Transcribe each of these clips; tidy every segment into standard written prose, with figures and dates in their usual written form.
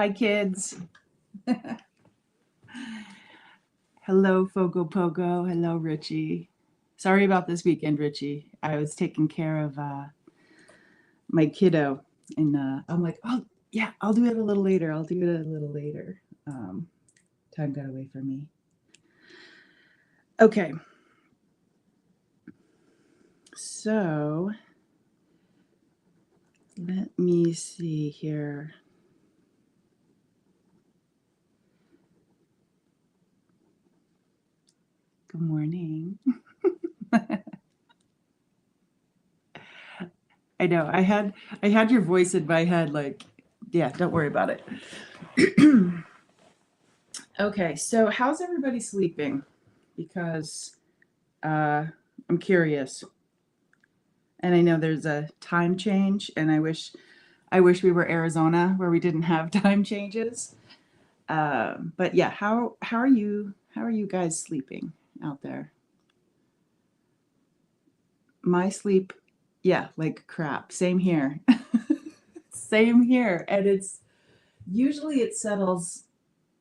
Hi, kids. Hello, Fogo Pogo. Hello, Richie. Sorry about this weekend, Richie. I was taking care of my kiddo, and I'm like, oh, yeah, I'll do it a little later. I'll do it a little later. Um, Time got away from me. Okay, so let me see here. Good morning. I know I had your voice in my head, like, yeah, don't worry about it. Okay, so how's everybody sleeping? Because I'm curious, and I know there's a time change, and I wish we were Arizona where we didn't have time changes. But yeah, how are you guys sleeping out there? My sleep, yeah, like crap. Same here. Same here, and it's usually it settles.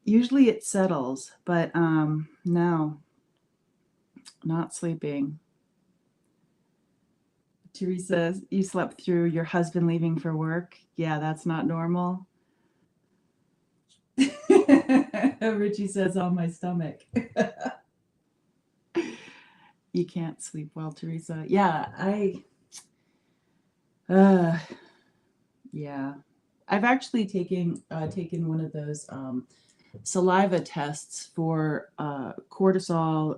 Usually it settles, but no, not sleeping. Teresa, you slept through your husband leaving for work. Yeah, that's not normal. Richie says on my stomach. You can't sleep well, Teresa. Yeah, uh yeah. I've actually taken one of those saliva tests for cortisol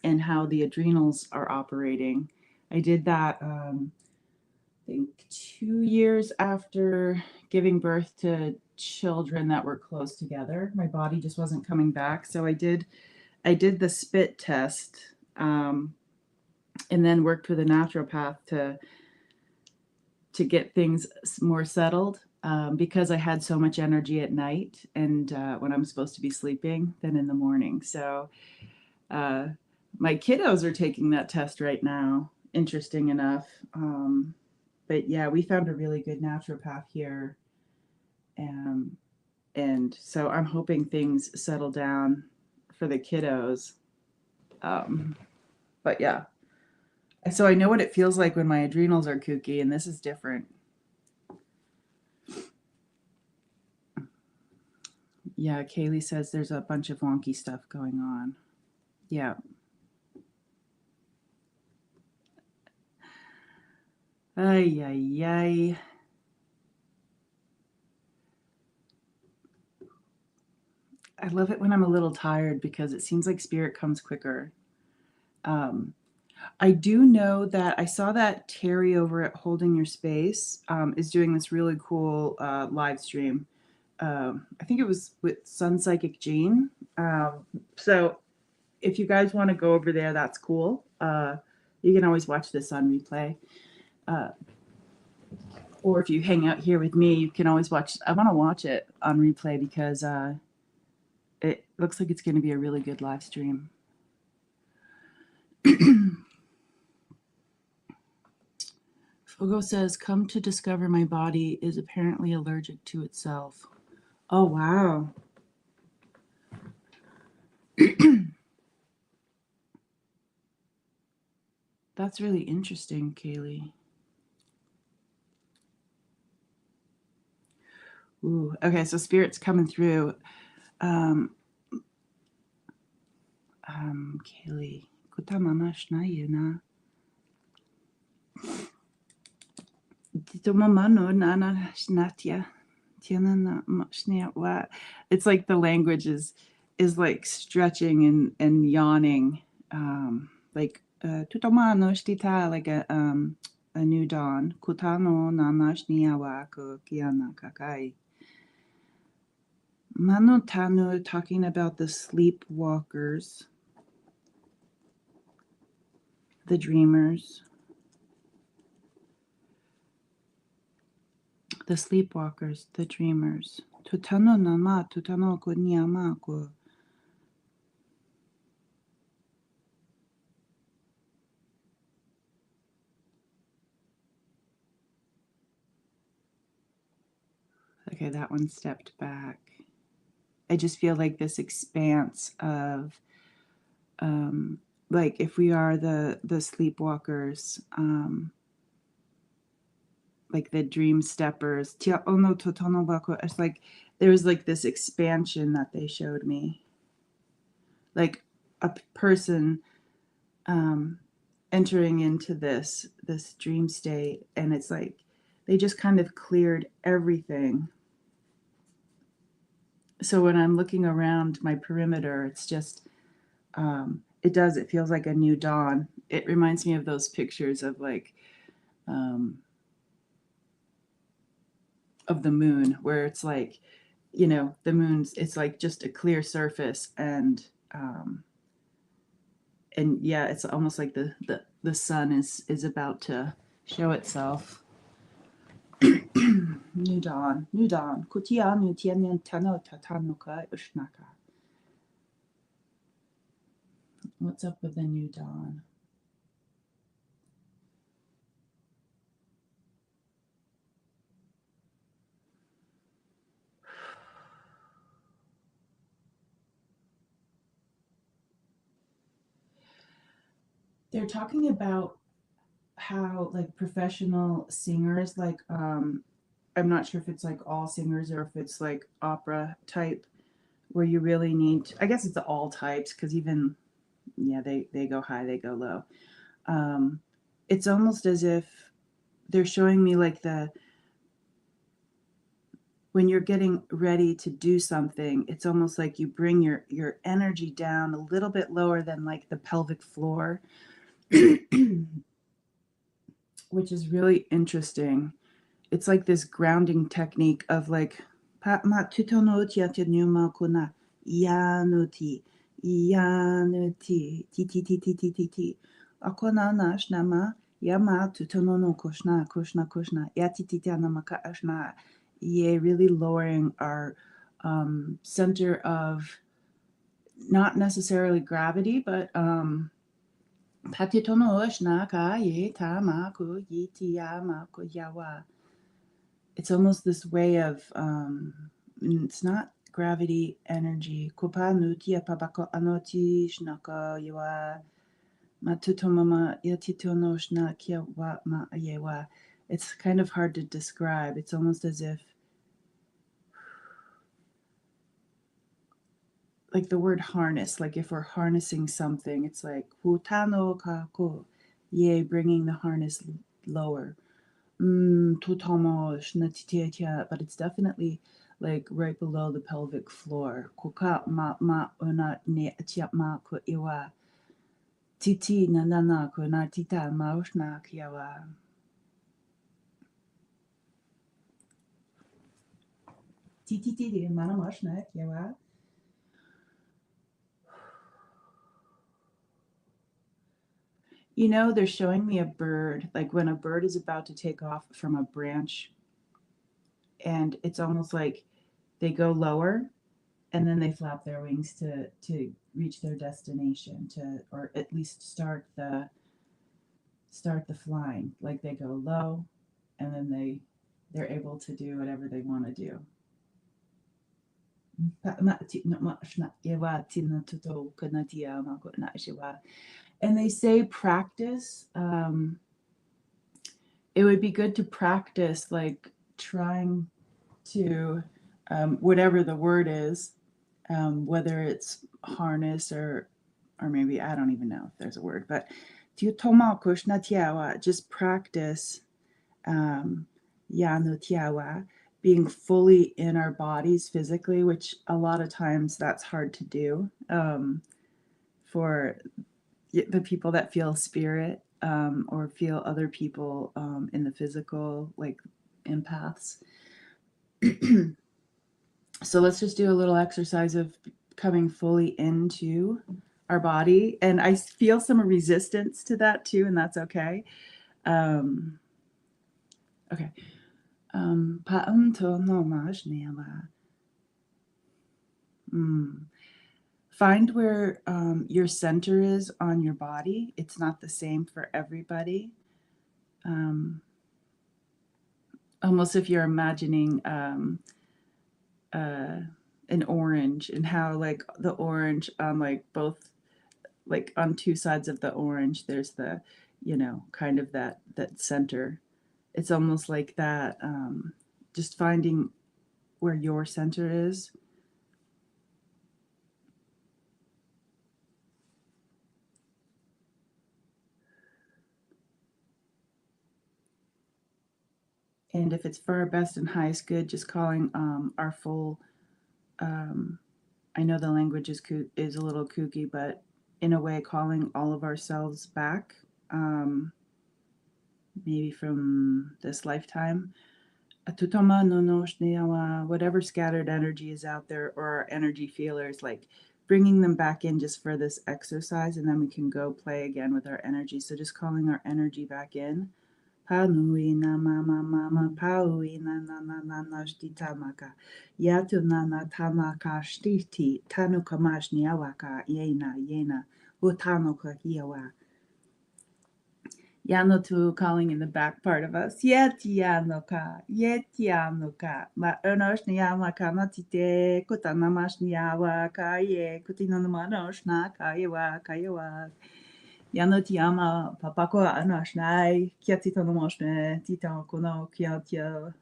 and how the adrenals are operating. I did that I think 2 years after giving birth to children that were close together. My body just wasn't coming back, so I did the spit test, um, and then worked with a naturopath to get things more settled, because I had so much energy at night and when I'm supposed to be sleeping than in the morning. So uh, my kiddos are taking that test right now. Interesting enough. But yeah, we found a really good naturopath here, um, and so I'm hoping things settle down for the kiddos. Um, but yeah, so I know what it feels like when my adrenals are kooky, and this is different. Yeah, Kaylee says there's a bunch of wonky stuff going on. Yeah. Ay, ay, ay. I love it when I'm a little tired because it seems like spirit comes quicker. Um, I do know that I saw that Terry over at Holding Your Space is doing this really cool live stream. I think it was with Sun Psychic Jean. Um, so if you guys want to go over there, that's cool. You can always watch this on replay. Uh, or if you hang out here with me, you can always watch. I want to watch it on replay because it looks like it's going to be a really good live stream. Fogo says, "Come to discover my body is apparently allergic to itself." Oh, wow. That's really interesting, Kaylee. Ooh, okay, so spirit's coming through. Um, Kaylee, kutamama shnayu na. Ditomamano nana shnatya. It's like the language is like stretching and yawning, like tutomano shtita, like a new dawn. Kutano nanashniawa ko kiana kakai. Mano Tanu talking about the sleepwalkers, the dreamers, the sleepwalkers, the dreamers. Tutano nama, tutano ko niyama ko. Okay, that one stepped back. I just feel like this expanse of, like if we are the sleepwalkers, like the dream steppers, it's like there's like this expansion that they showed me, like a person entering into this dream state, and it's like they just kind of cleared everything. So when I'm looking around my perimeter, it's just it feels like a new dawn. It reminds me of those pictures of like of the moon, where it's like, the moon's, it's like just a clear surface, and yeah, it's almost like the sun is about to show itself. New dawn, new dawn. Kutianu tianyan tano tatanuka ushnaka. What's up with the new dawn? They're talking about how like professional singers, like I'm not sure if it's like all singers or if it's like opera type, where you really need, I guess it's all types, because even, yeah, they go high, they go low. um it's almost as if they're showing me like the when you're getting ready to do something, it's almost like you bring your energy down a little bit lower than like the pelvic floor, which is really interesting. It's like this grounding technique of like pa ma tutono tia nyuma kuna yanuti yanuti ti ti ti ti ti ti ti akona nashnama yama tutono no koshna yatititanamaka ashna. Yeah, really lowering our center of not necessarily gravity, but patitono ashna ka ye tamaku yitiyamaku yawa. It's almost this way of it's not gravity energy. Kopanutia pabako anoti shnaka yawa matutomama yatitono shnakia wa ma yewa. It's kind of hard to describe. It's almost as if like the word harness, like if we're harnessing something, it's like hutano kako, yay, bringing the harness lower. Totomo shnatitia, but it's definitely like right below the pelvic floor. Kuka ma una ne atia ma ko iwa. Titi na na na ko na tita ma ushna kiawa. Titi titi mana mashna kiawa. They're showing me a bird, like when a bird is about to take off from a branch, and it's almost like they go lower and then they flap their wings to reach their destination, to or at least start the flying. Like they go low and then they're able to do whatever they want to do. And they say practice. It would be good to practice like trying to whatever the word is, whether it's harness or maybe I don't even know if there's a word, but just practice yanu tiawa, being fully in our bodies physically, which a lot of times that's hard to do for the people that feel spirit, or feel other people in the physical, like empaths. So let's just do a little exercise of coming fully into our body. And I feel some resistance to that too, and that's okay. Okay. Find where your center is on your body. It's not the same for everybody. Almost if you're imagining uh, an orange, and how like the orange on like both, like on two sides of the orange, there's the, kind of that center. It's almost like that. Just finding where your center is. And if it's for our best and highest good, just calling our full. Um, I know the language is a little kooky, but in a way, calling all of ourselves back, maybe from this lifetime. Whatever scattered energy is out there, or our energy feelers, like bringing them back in just for this exercise, and then we can go play again with our energy. So just calling our energy back in. Panui na mama mama paui na na na na na shtita maka. Yatu na na tanaka shtiti tanu kamashni awaka yena yena utano kakiawa. Yano tu calling in the back part of us. Yetianoka, yetianoka. Ma ernoshni yamaka natite kutanamashni yawa kaye kutinanamanoshna kayewa kayewa. Yano tiama papako anashnai kiatitonomoshne titan kono kiatio.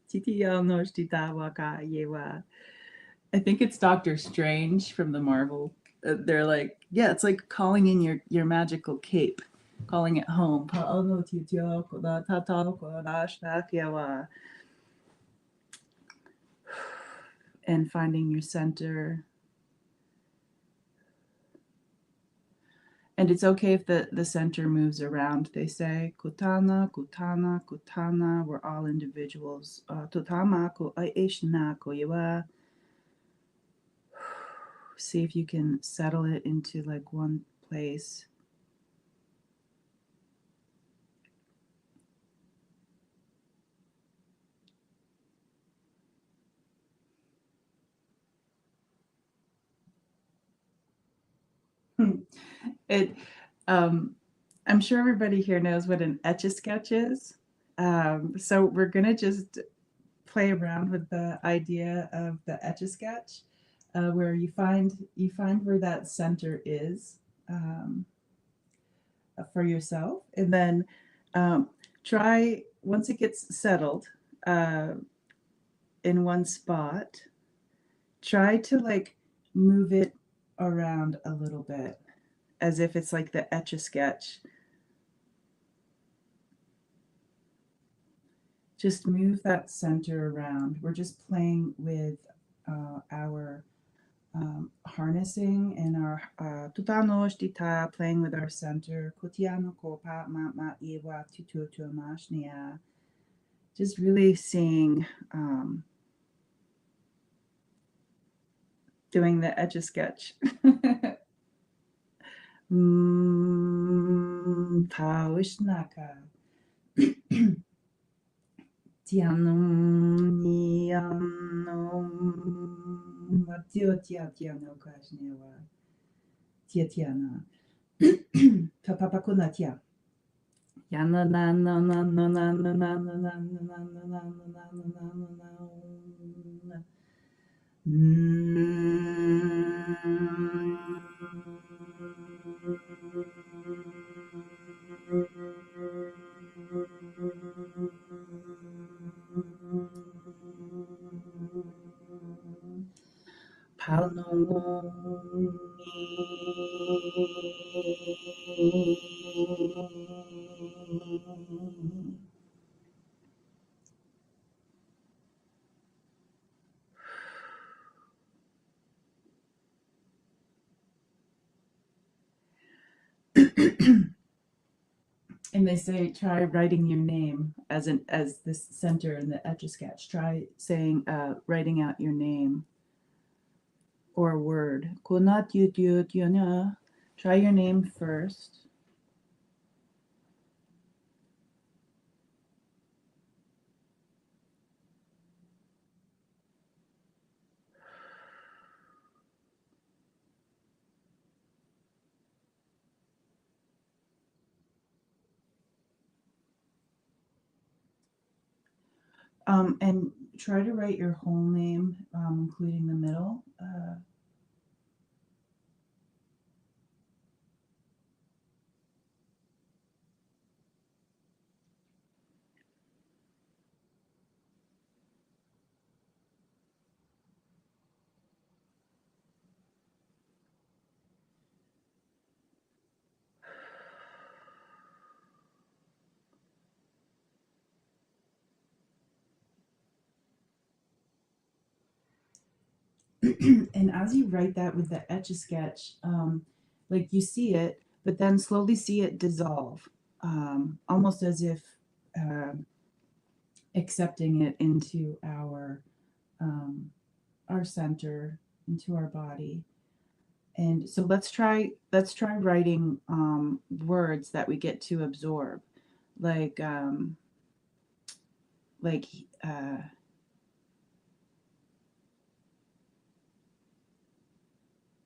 Titianoshitawa kayewa. I think it's Doctor Strange from the Marvel. They're like, yeah, it's like calling in your magical cape, calling it home. And finding your center. And it's okay if the center moves around. They say, kutana, kutana, kutana. We're all individuals. Totama ko aishna ko yawa. See if you can settle it into like one place. It, I'm sure everybody here knows what an etch a sketch is. So we're gonna just play around with the idea of the etch a sketch, where you find where that center is, for yourself, and then um, try once it gets settled uh, in one spot. Try to like move it around a little bit, as if it's like the etch a sketch. Just move that center around. We're just playing with our harnessing and our tutano shtita, playing with our center. Kotiano kopa ma ma iwa tutu mashnia. Just really seeing, doing the etch a sketch. Paushnaka. Tianum nianum matio tia tiano kashnewa. Tia tiana. Papapakuna tia. Yana na na na na na na na na na na na na na na. And they say try writing your name as this center in the etch a sketch. Try saying writing out your name or a word. Try your name first. And try to write your whole name, including the middle. And as you write that with the etch a sketch, like you see it, but then slowly see it dissolve, almost as if um accepting it into um, our center, into our body. And so let's try writing words that we get to absorb, like like uh,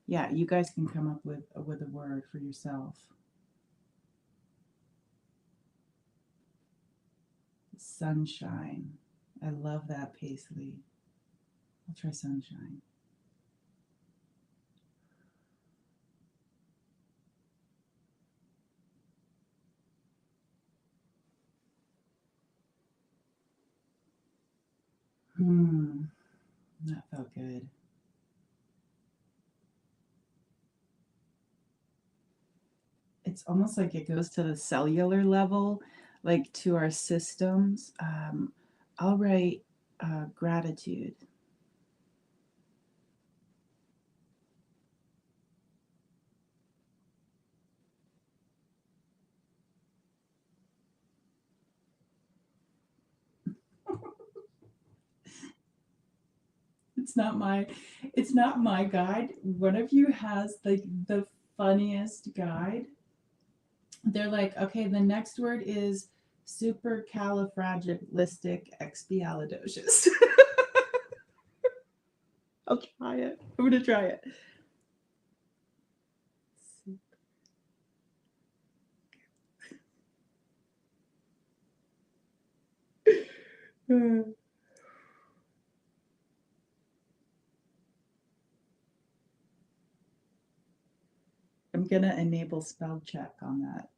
yeah, you guys can come up with a word for yourself. Sunshine. I love that, Paisley. I'll try sunshine. Hmm, that felt good. It's almost like it goes to the cellular level, like to our systems. I'll write gratitude. It's not my it's not my guide. One of you has like the funniest guide. They're like, okay, the next word is supercalifragilisticexpialidocious. I'll try it. I'm gonna try it. I'm gonna enable spell check on that.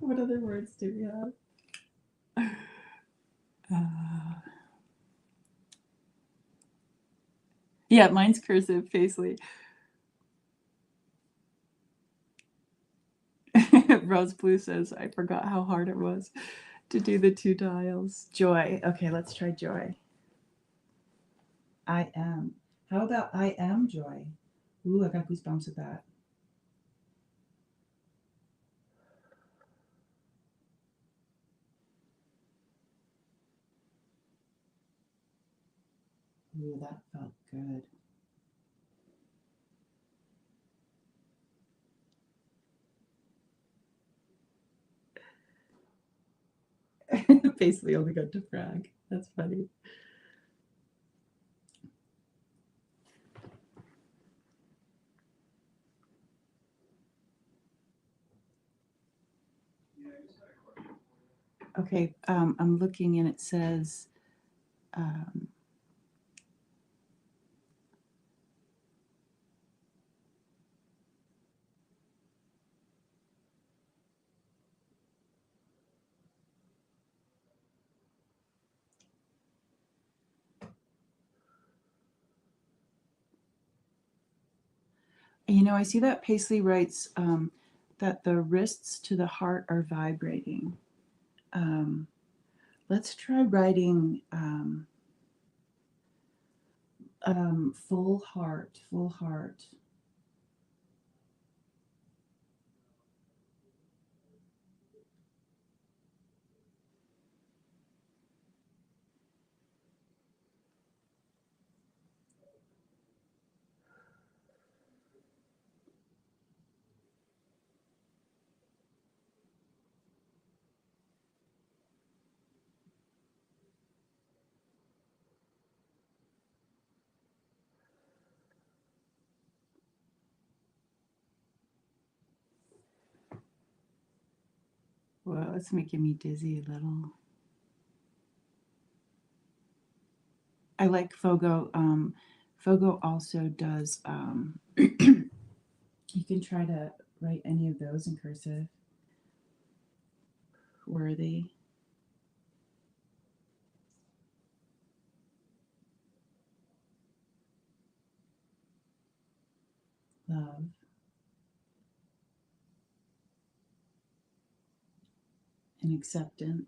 What other words do we have? Uh, yeah, mine's cursive, Paisley. Rose Blue says, I forgot how hard it was to do the two dials. Joy. Okay, let's try joy. I am. How about I am joy? Ooh, I got goosebumps at that. Ooh, that felt good. Basically only got to frag. That's funny. Okay, I'm looking and it says, um, I see that Paisley writes that the wrists to the heart are vibrating. Um, let's try writing full heart, full heart. Well, it's making me dizzy a little. I like Fogo. Fogo also does, you can try to write any of those in cursive. Worthy, love, and acceptance.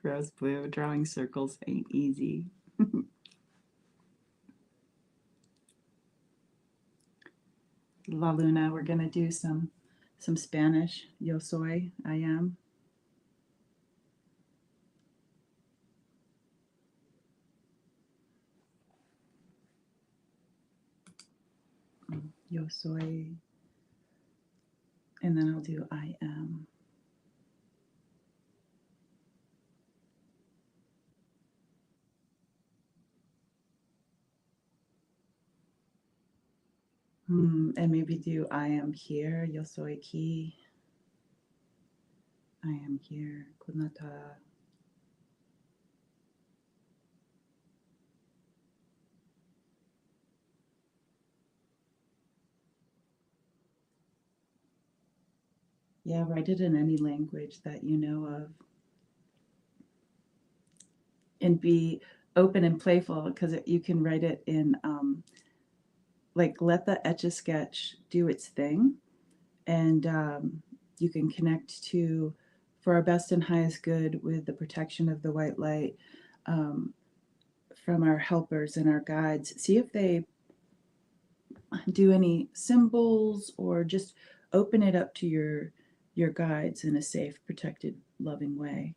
Rose blue, drawing circles ain't easy. La Luna, we're gonna do some Spanish. Yo soy, I am. Yo soy, and then I'll do I am. And maybe do I am here. Yo soy aquí. I am here. Kunata. Yeah, write it in any language that you know of. And be open and playful because you can write it in, like, let the Etch a Sketch do its thing. And you can connect to, for our best and highest good, with the protection of the white light, um, from our helpers and our guides. See if they do any symbols, or just open it up to your guides in a safe, protected, loving way.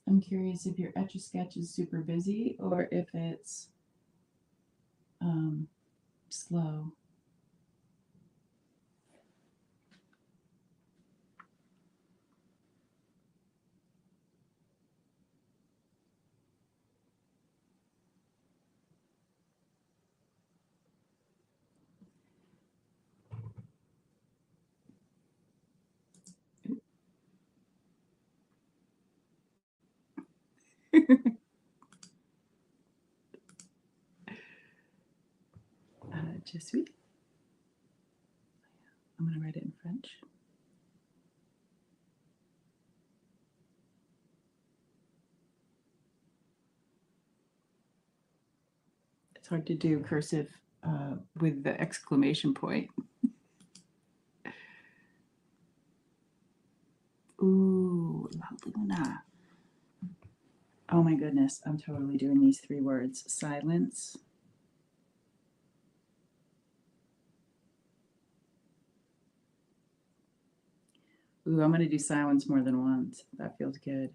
I'm curious if your Etch a Sketch is super busy or if it's um, slow. Je suis. I'm going to write it in French. It's hard to do cursive with the exclamation point. Ooh, La Luna. Oh my goodness, I'm totally doing these three words. Silence. Ooh, I'm going to do silence more than once. That feels good.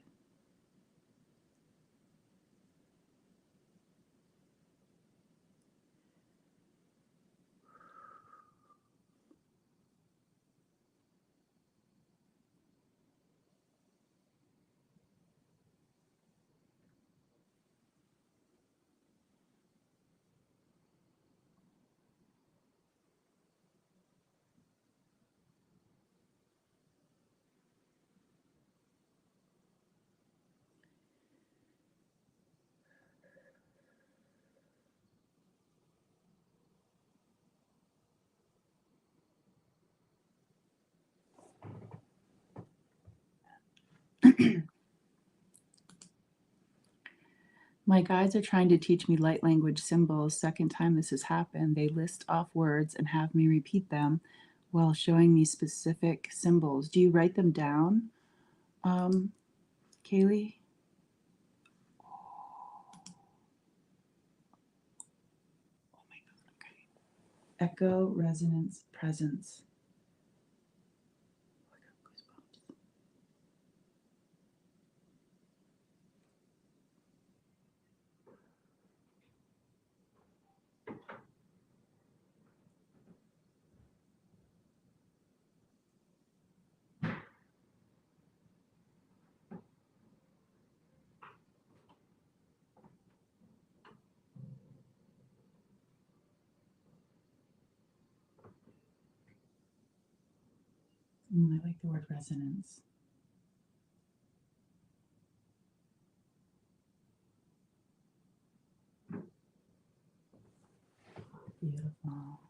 My guides are trying to teach me light language symbols. Second time this has happened. They list off words and have me repeat them while showing me specific symbols. Do you write them down, Kaylee? Oh my God. Okay. Echo, resonance, presence. Oh, I got goosebumps. I like the word resonance. Beautiful.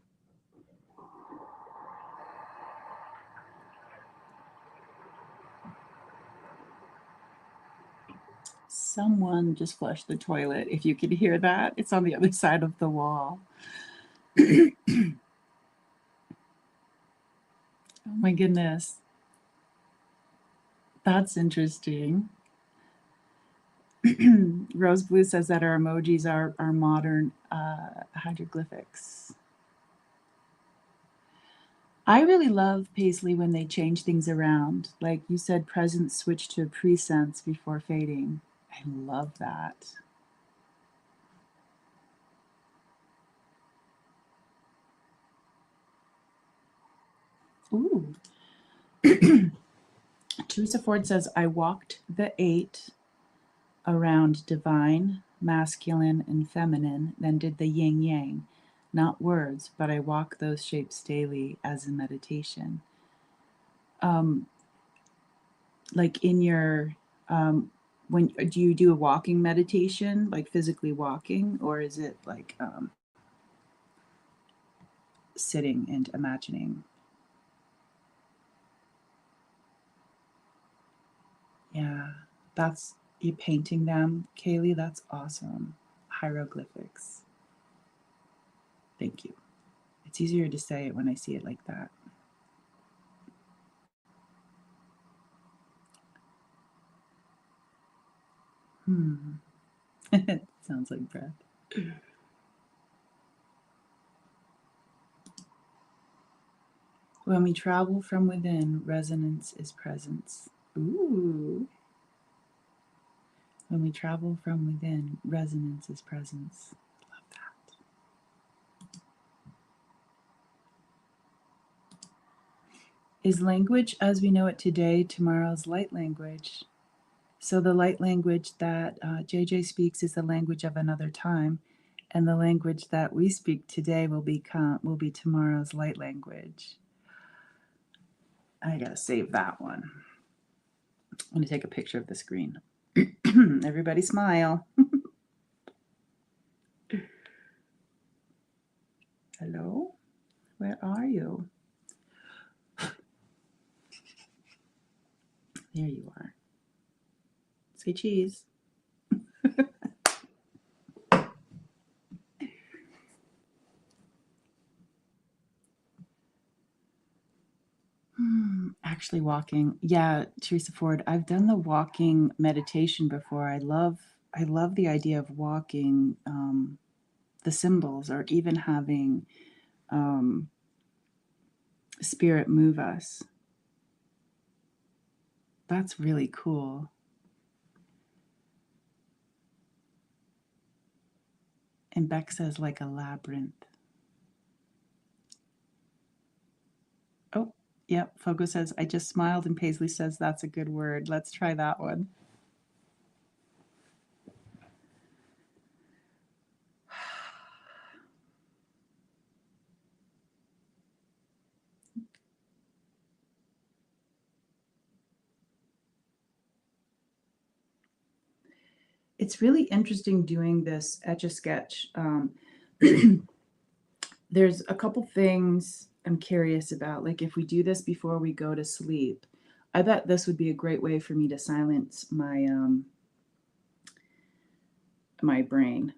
Someone just flushed the toilet. If you could hear that, it's on the other side of the wall. Oh my goodness. That's interesting. Rose Blue says that our emojis are modern hieroglyphics. I really love Paisley when they change things around. Like you said, presence switch to presence before fading. I love that. Ooh. Teresa Ford says, I walked the 8 around divine, masculine, and feminine, then did the yin yang. Not words, but I walk those shapes daily as a meditation. Like in your, when do you do a walking meditation, like physically walking, or is it like sitting and imagining? Yeah, that's you painting them, Kaylee. That's awesome. Hieroglyphics. Thank you. It's easier to say it when I see it like that. Sounds like breath. When we travel from within, resonance is presence. Ooh. When we travel from within, resonance is presence. Love that. Is language as we know it today tomorrow's light language? So the light language that JJ speaks is the language of another time, and the language that we speak today will be tomorrow's light language. I gotta save that one. I'm gonna take a picture of the screen. Everybody smile. Hello? Where are you? There you are. Say cheese. Actually walking. Yeah, Teresa Ford, I've done the walking meditation before. I love the idea of walking the symbols or even having spirit move us. That's really cool. And Beck says like a labyrinth. Oh, yep. Fogo says, I just smiled, and Paisley says that's a good word. Let's try that one. It's really interesting doing this Etch-a-Sketch. There's a couple things I'm curious about. Like if we do this before we go to sleep, I bet this would be a great way for me to silence my brain.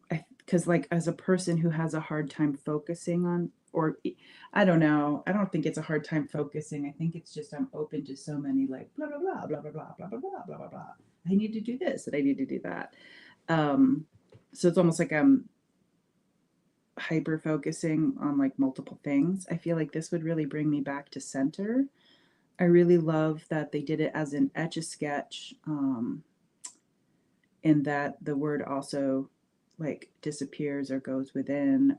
Because like as a person who has a hard time focusing on, or I don't know, I don't think it's a hard time focusing. I think it's just I'm open to so many like blah blah blah blah blah blah blah blah blah blah blah blah. I need to do this and I need to do that. Um, so it's almost like I'm hyper focusing on like multiple things. I feel like this would really bring me back to center. I really love that they did it as an etch a sketch, and that the word also like disappears or goes within.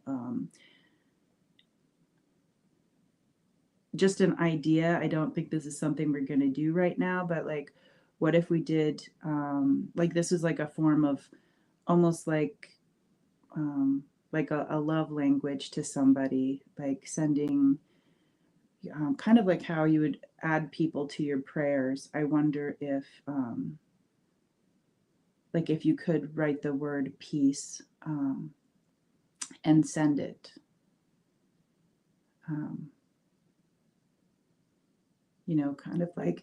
Just an idea. I don't think this is something we're going to do right now, but like, what if we did like this is like a form of almost like a love language to somebody, like sending kind of like how you would add people to your prayers. I wonder if like if you could write the word peace and send it. Um, you know, kind of like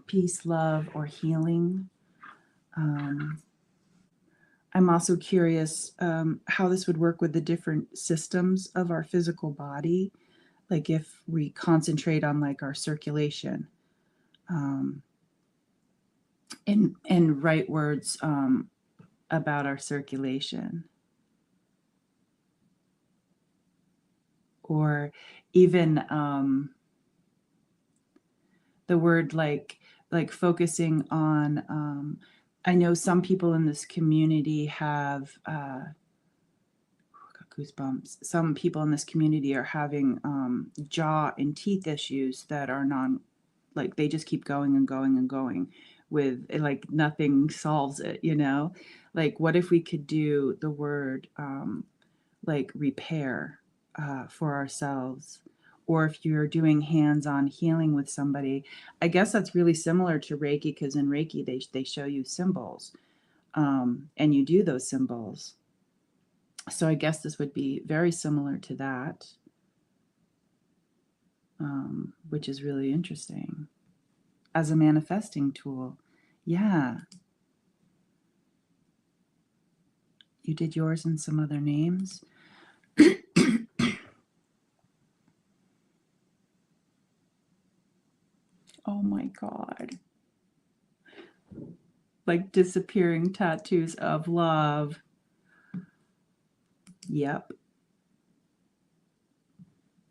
peace, love, or healing. I'm also curious how this would work with the different systems of our physical body. Like if we concentrate on like our circulation and write words about our circulation. Or even the word like focusing on I know some people in this community have got goosebumps. Some people in this community are having jaw and teeth issues that are like they just keep going and going and going with like nothing solves it, you know? Like what if we could do the word like repair for ourselves? Or if you're doing hands-on healing with somebody, I guess that's really similar to Reiki, because in Reiki they show you symbols, and you do those symbols. So I guess this would be very similar to that, which is really interesting as a manifesting tool. Yeah, you did yours and some other names. Oh my God. Like disappearing tattoos of love. Yep.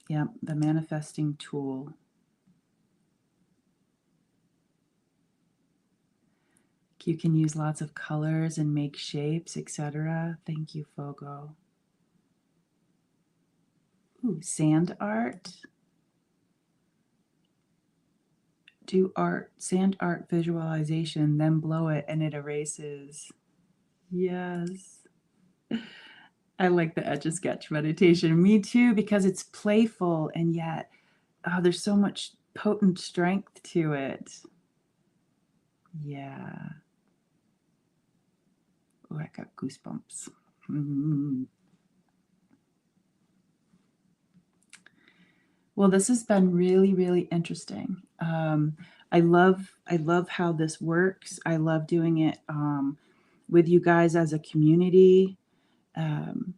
Yep. The manifesting tool. You can use lots of colors and make shapes, etc. Thank you, Fogo. Ooh, sand art. Do sand art visualization, then blow it and it erases. Yes. I like the etch a sketch meditation. Me too, because it's playful and yet there's so much potent strength to it. Yeah. Oh, I got goosebumps. Mm-hmm. Well, this has been really, really interesting. I love how this works. I love doing it with you guys as a community. And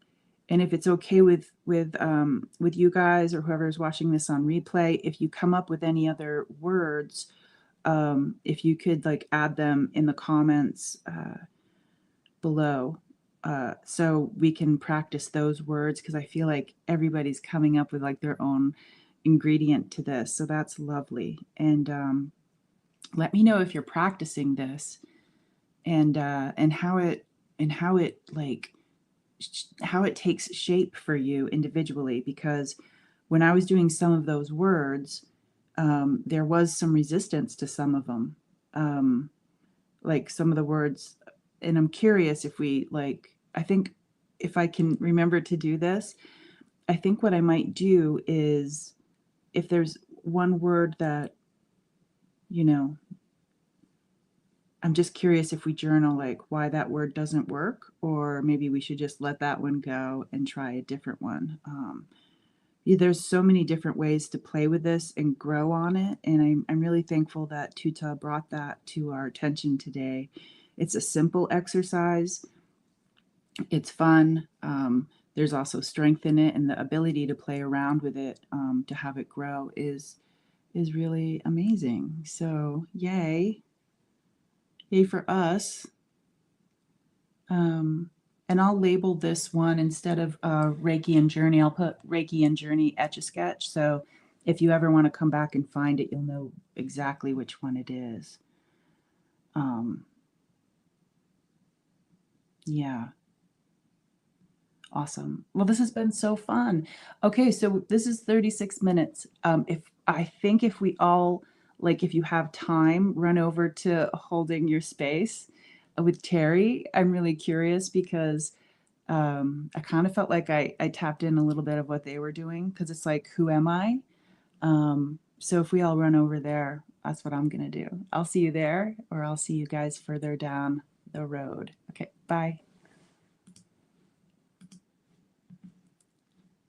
if it's okay with you guys or whoever's watching this on replay, if you come up with any other words, if you could like add them in the comments below, so we can practice those words, because I feel like everybody's coming up with like their own ingredient to this. So that's lovely. And let me know if you're practicing this and how it like how it takes shape for you individually. Because when I was doing some of those words, there was some resistance to some of them, like some of the words. And I'm curious if we like, I think if I can remember to do this, I think what I might do is if there's one word that, you know, I'm just curious if we journal like why that word doesn't work, or maybe we should just let that one go and try a different one. there's so many different ways to play with this and grow on it, and I'm really thankful that Tuta brought that to our attention today. It's a simple exercise. It's fun. There's also strength in it, and the ability to play around with it, to have it grow is really amazing. So yay. Yay for us. And I'll label this one instead of Reiki and Journey. I'll put Reiki and Journey Etch-a-Sketch. So if you ever want to come back and find it, you'll know exactly which one it is. Yeah. Awesome. Well, this has been so fun. Okay, so this is 36 minutes. If I think if we all, like, if you have time, run over to Holding Your Space with Terry. I'm really curious because I kind of felt like I tapped in a little bit of what they were doing because it's like, who am I? So if we all run over there, that's what I'm going to do. I'll see you there, or I'll see you guys further down the road. Okay, bye.